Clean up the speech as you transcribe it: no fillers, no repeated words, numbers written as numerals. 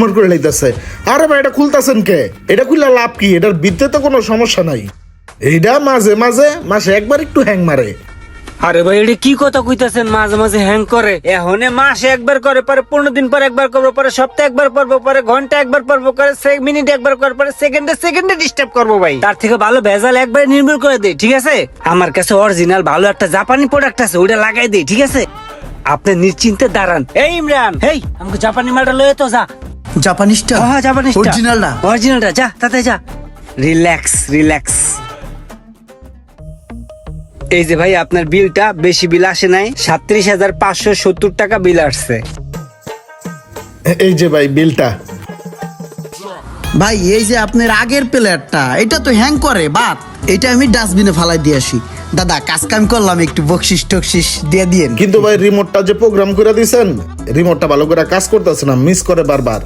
মর করে লাইতাছে। আরে ভাই এটা খুলতাছেন কে? এটা খুললে লাভ কি? এটার বিদ্যে তো কোনো সমস্যা নাই। এইটা মাঝে মাঝে মাসে একবার একটু হ্যাং মারে। আরে ভাই এটা কি কথা কইতাছেন? মাঝে মাঝে হ্যাং করে? এখন মাসে একবার করে, পরে 15 দিন পর একবার করবো, পরে সপ্তাহে একবার করবো, পরে ঘন্টা একবার করবো, করে মিনিট একবার করবো, পরে সেকেন্ডে ডিস্টার্ব করবো ভাই। তার থেকে ভালো ভেজাল একবার নির্মূল করে দেই, ঠিক আছে? আমার কাছে অরিজিনাল ভালো একটা জাপানি প্রোডাক্ট আছে, ওটা লাগাই দেই, ঠিক আছে? আপনি নিশ্চিন্তে দাঁড়ান। এই ইমরান, এই আমাকে জাপানি মালটা লয়ে তো যা। জাপানিজটা? হ্যাঁ জাপানিজটা, অরিজিনালটা? অরিজিনালটা, যা তাতে যা। Relax relax. এই যে ভাই আপনার বিলটা, বেশি বিল আসে নাই, 37,570 টাকা বিল আসছে। এই যে ভাই বিলটা। ভাই এই যে আপনার আগের প্লেয়ারটা, এটা তো হ্যাং করে, বাট এটা আমি ডাস্টবিনে ফালাই দিয়ে আসি। দাদা কাজ কাম করলাম, একটু বকশিস টকশিস দিয়ে দিয়েন। কিন্তু ভাই রিমোটটা যে প্রোগ্রাম করে দিছেন, রিমোটটা ভালো করে কাজ করতেছে না, মিস করে বারবার।